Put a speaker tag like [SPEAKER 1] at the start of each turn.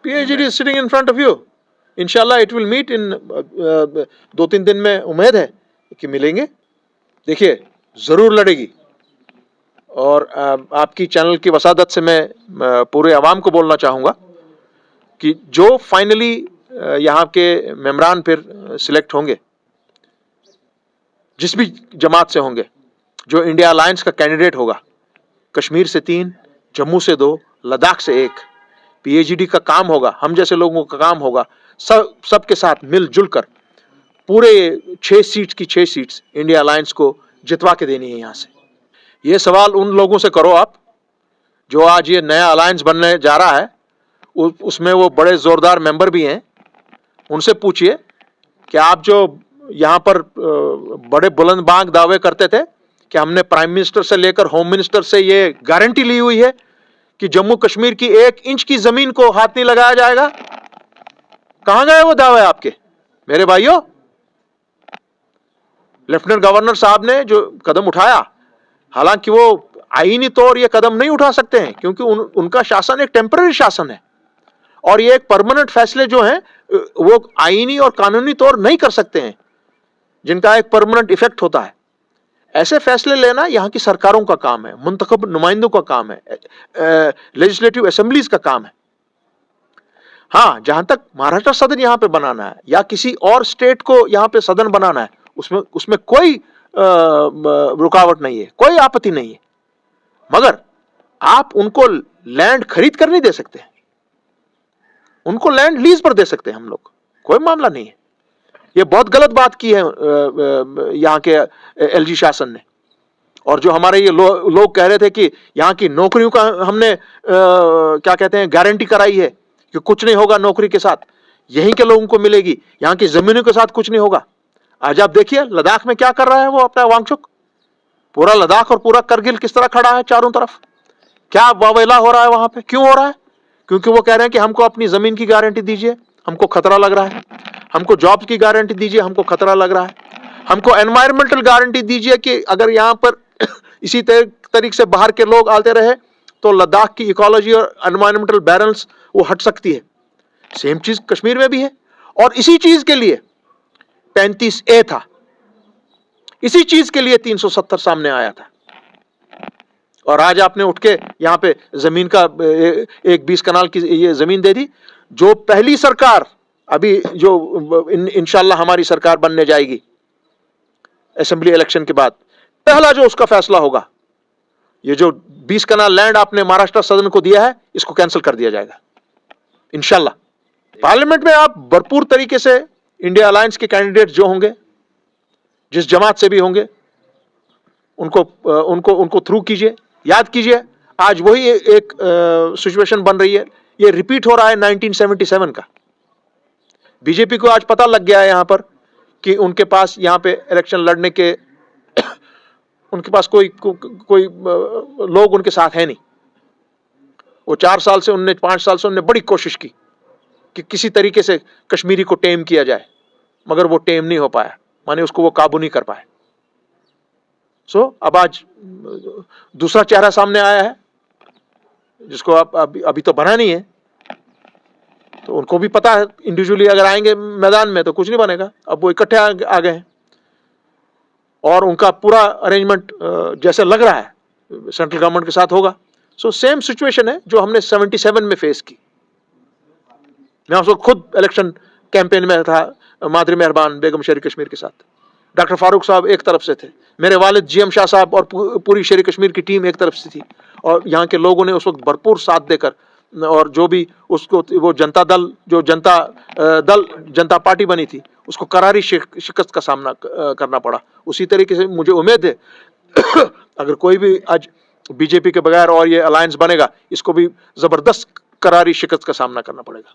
[SPEAKER 1] PhD is sitting in front of you. इंशाल्लाह it will meet in 2-3 दिन में उम्मीद है कि मिलेंगे. देखिए जरूर लड़ेगी. और आपकी चैनल की वसादत से मैं पूरे अवाम को बोलना चाहूँगा कि जो फाइनली यहाँ के मेम्बरान फिर सिलेक्ट होंगे, जिस भी जमात से होंगे, जो इंडिया अलायंस का कैंडिडेट होगा, कश्मीर से 3, जम्मू से 2, लद्दाख से 1, PhD का काम होगा, हम जैसे लोगों का काम होगा, सबके साथ मिलजुल कर पूरे 6 सीट्स की 6 सीट्स इंडिया अलायंस को जितवा के देनी है. यहाँ से ये सवाल उन लोगों से करो आप जो आज ये नया अलायंस बनने जा रहा है, उसमें वो बड़े जोरदार मेंबर भी हैं. उनसे पूछिए कि आप जो यहाँ पर बड़े बुलंद बांग दावे करते थे कि हमने प्राइम मिनिस्टर से लेकर होम मिनिस्टर से ये गारंटी ली हुई है कि जम्मू कश्मीर की 1 इंच की जमीन को हाथ नहीं लगाया जाएगा, कहां गए वो दावे आपके मेरे भाइयों? लेफ्टिनेंट गवर्नर साहब ने जो कदम उठाया, हालांकि वो आईनी तौर ये कदम नहीं उठा सकते हैं क्योंकि उनका शासन एक टेम्पररी शासन है और ये एक परमानेंट फैसले जो हैं वो आईनी और कानूनी तौर नहीं कर सकते हैं, जिनका एक परमानेंट इफेक्ट होता है. ऐसे फैसले लेना यहाँ की सरकारों का काम है, मुंतखब नुमाइंदों का काम है, लेजिस्लेटिव असेंबलीज का काम है. हाँ, जहां तक महाराष्ट्र सदन यहाँ पे बनाना है या किसी और स्टेट को यहाँ पे सदन बनाना है, उसमें कोई रुकावट नहीं है, कोई आपत्ति नहीं है. मगर आप उनको लैंड खरीद कर नहीं दे सकते, उनको लैंड लीज पर दे सकते हैं हम लोग, कोई मामला नहीं है. ये बहुत गलत बात की है यहाँ के LG शासन ने. और जो हमारे ये लोग कह रहे थे कि यहाँ की नौकरियों का हमने क्या कहते हैं गारंटी कराई है कि कुछ नहीं होगा नौकरी के साथ, यहीं के लोगों को मिलेगी, यहाँ की जमीनों के साथ कुछ नहीं होगा. आज आप देखिए लद्दाख में क्या कर रहा है वो अपना वांगचुक. पूरा लद्दाख और पूरा करगिल किस तरह खड़ा है चारों तरफ. क्या वावेला हो रहा है वहां पे, क्यों हो रहा है? क्योंकि वो कह रहे हैं कि हमको अपनी जमीन की गारंटी दीजिए, हमको खतरा लग रहा है. हमको जॉब्स की गारंटी दीजिए, हमको खतरा लग रहा है. हमको एनवायरमेंटल गारंटी दीजिए कि अगर यहाँ पर इसी तरीके से बाहर के लोग आते रहे तो लद्दाख की इकोलॉजी और एनवायरमेंटल बैलेंस वो हट सकती है. सेम चीज कश्मीर में भी है. और इसी चीज के लिए 35A था, इसी चीज के लिए 370 सामने आया था. और आज आपने उठ के यहाँ पे जमीन का एक 20 कनाल की ये जमीन दे दी. जो पहली सरकार अभी जो इंशाल्लाह हमारी सरकार बनने जाएगी असेंबली इलेक्शन के बाद, पहला जो उसका फैसला होगा, ये जो 20 कनाल लैंड आपने महाराष्ट्र सदन को दिया है, इसको कैंसिल कर दिया जाएगा इंशाल्लाह. पार्लियामेंट में आप भरपूर तरीके से इंडिया अलायंस के कैंडिडेट जो होंगे, जिस जमात से भी होंगे, उनको थ्रू कीजिए. याद कीजिए आज वही एक सिचुएशन बन रही है, ये रिपीट हो रहा है 1977 का. बीजेपी को आज पता लग गया है यहां पर कि उनके पास यहां पे इलेक्शन लड़ने के उनके पास कोई लोग उनके साथ है नहीं. वो 5 साल से उन्होंने बड़ी कोशिश की कि किसी तरीके से कश्मीरी को टेम किया जाए, मगर वो टेम नहीं हो पाया, माने उसको वो काबू नहीं कर पाए. अब आज दूसरा चेहरा सामने आया है जिसको आप अभी तो बना नहीं है, तो उनको भी पता है इंडिविजुअली अगर आएंगे मैदान में तो कुछ नहीं बनेगा. अब वो इकट्ठे आ गए हैं और उनका पूरा अरेंजमेंट जैसे लग रहा है सेंट्रल गवर्नमेंट के साथ होगा. सेम सिचुएशन है जो हमने 77 में फेस की. मैं उसको खुद इलेक्शन कैंपेन में था मादरी मेहरबान बेगम शेर कश्मीर के साथ. डॉक्टर फारूक साहब एक तरफ से थे, मेरे वालिद GM शाह साहब और पूरी शेर कश्मीर की टीम एक तरफ से थी. और यहाँ के लोगों ने उस वक्त भरपूर साथ देकर, और जो भी उसको वो जनता दल जो जनता पार्टी बनी थी, उसको करारी शिकस्त का सामना करना पड़ा. उसी तरीके से मुझे उम्मीद है अगर कोई भी आज बीजेपी के बगैर और ये अलायंस बनेगा, इसको भी जबरदस्त करारी शिकस्त का सामना करना पड़ेगा.